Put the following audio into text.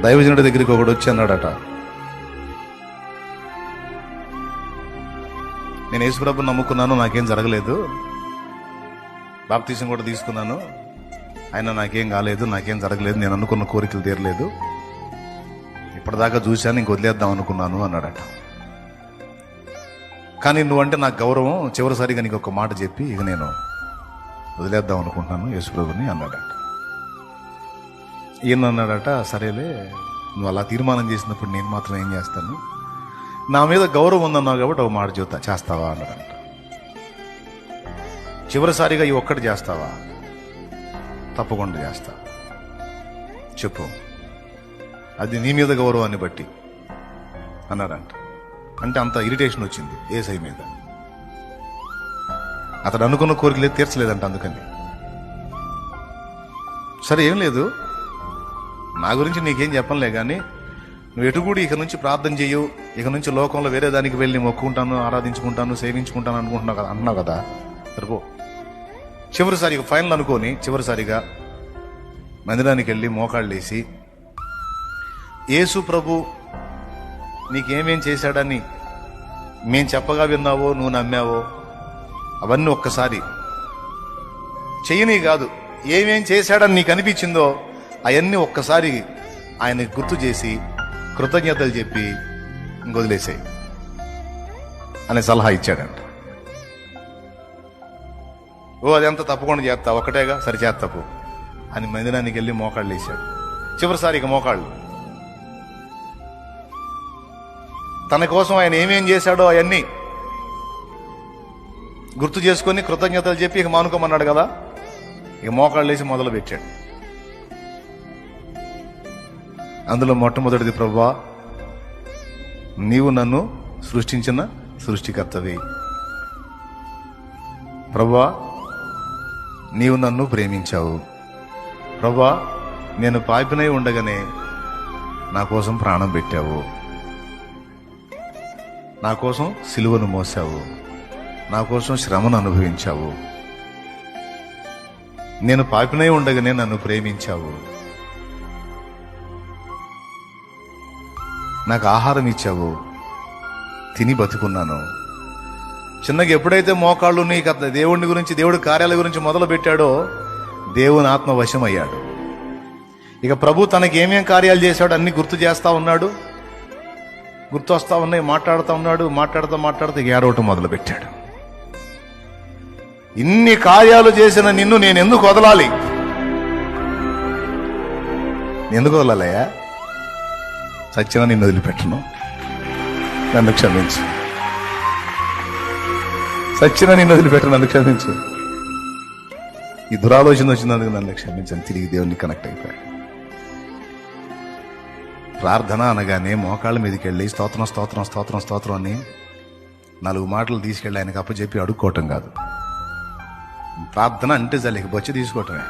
దైవజనుడి దగ్గరికి ఒకడు వచ్చి అన్నాడట, నేను యేసుప్రభుని నమ్ముకున్నాను, నాకేం జరగలేదు, బాప్తీసం కూడా తీసుకున్నాను, ఆయన నాకేం కాలేదు, నాకేం జరగలేదు, నేను అనుకున్న కోరికలు తీరలేదు, ఇప్పటిదాకా చూశాను, ఇంక వదిలేద్దాం అనుకున్నాను అన్నాడట. కానీ నువ్వంటే నాకు గౌరవం, చివరిసారిగా నీకు ఒక మాట చెప్పి ఇక నేను వదిలేద్దాం అనుకుంటున్నాను యేసుప్రభుని అన్నాడట. ఈయన అన్నాడట, సరేలే, నువ్వు అలా తీర్మానం చేసినప్పుడు నేను మాత్రం ఏం చేస్తాను, నా మీద గౌరవం ఉందన్నావు కాబట్టి ఒక మాట చెబుతా, చేస్తావా అన్నాడంట. చివరిసారిగా ఈ ఒక్కటి చేస్తావా? తప్పకుండా చేస్తా, చెప్పు, అది నీ మీద గౌరవాన్ని బట్టి అన్నాడంట. అంటే అంత ఇరిటేషన్ వచ్చింది యేసయ్య మీద. అతడు అనుకున్న కోరికలే తీర్చలేదంట. అందుకని సరే ఏం లేదు, నా గురించి నీకేం చెప్పనులే, కానీ నువ్వు ఎటుకూడి ఇక నుంచి ప్రార్థన చెయ్యు, ఇక నుంచి లోకంలో వేరే దానికి వెళ్ళి మొక్కుంటాను, ఆరాధించుకుంటాను, సేవించుకుంటాను అనుకుంటున్నావు కదా, అన్నావు కదా, సరిపో. చివరిసారిగా ఫైనల్ అనుకోని చివరిసారిగా మందిరానికి వెళ్ళి మోకాళ్ళు వేసి, యేసు ప్రభు నీకేమేం చేశాడని మేం చెప్పగా విన్నావో, నువ్వు నమ్మావో, అవన్నీ ఒక్కసారి చెయ్యని కాదు, ఏమేం చేశాడని నీకు అనిపించిందో అవన్నీ ఒక్కసారి ఆయనకి గుర్తు చేసి కృతజ్ఞతలు చెప్పి ఇంకొదిలేసాయి అనే సలహా ఇచ్చాడంట. ఓ అదంతా తప్పకుండా చేస్తా, ఒక్కటేగా, సరి చేస్తాపు అని మందిరానికి వెళ్ళి మోకాళ్ళు వేసాడు. చివరిసారిగా మోకాళ్ళు తన కోసం ఆయన ఏమేం చేశాడో అవన్నీ గుర్తు చేసుకొని కృతజ్ఞతలు చెప్పి ఇక మానుకోమన్నాడు కదా, ఇక మోకాళ్ళు వేసి మొదలు పెట్టాడు. అందులో మొట్టమొదటిది, ప్రభువా నీవు నన్ను సృష్టించిన సృష్టికర్తవి, ప్రభువా నీవు నన్ను ప్రేమించావు, ప్రభువా నేను పాపినై ఉండగానే నా కోసం ప్రాణం పెట్టావు, నా కోసం సిలువను మోసావు, నా కోసం శ్రమను అనుభవించావు, నేను పాపినై ఉండగానే నన్ను ప్రేమించావు, నాకు ఆహారం ఇచ్చావు, తిని బతుకున్నాను. చిన్నగా ఎప్పుడైతే మోకాళ్ళు నీకు దేవుడి గురించి, దేవుడి కార్యాల గురించి మొదలు పెట్టాడో దేవుని ఆత్మ వశమయ్యాడు. ఇక ప్రభు తనకి ఏమేం కార్యాలు చేశాడో అన్ని గుర్తు చేస్తా ఉన్నాడు, గుర్తు వస్తా ఉన్నాయి, మాట్లాడుతూ ఉన్నాడు. మాట్లాడుతూ ఇక ఏడవటం మొదలు పెట్టాడు. ఇన్ని కార్యాలు చేసిన నిన్ను నేను ఎందుకు వదలాలి? ఎందుకు వదలాలయ్యా? సత్యన నిన్ను వదిలిపెట్టను, నన్ను క్షమించు. సత్యన నిన్ను వదిలిపెట్టను, నన్ను క్షమించు. ఈ దురాలోచన వచ్చినందుకు నన్ను క్షమించని తిరిగి దేవుణ్ణి కనెక్ట్ అయిపోయాడు. ప్రార్థన అనగానే మోకాళ్ళ మీదకి వెళ్ళి స్తోత్రం స్తోత్రం స్తోత్రం స్తోత్రం అని 4 మాటలు తీసుకెళ్ళి ఆయనకు అప్పచెప్పి అడుక్కోవటం కాదు. ప్రార్థన అంటే జల్లికి బొచ్చి తీసుకోవటమే.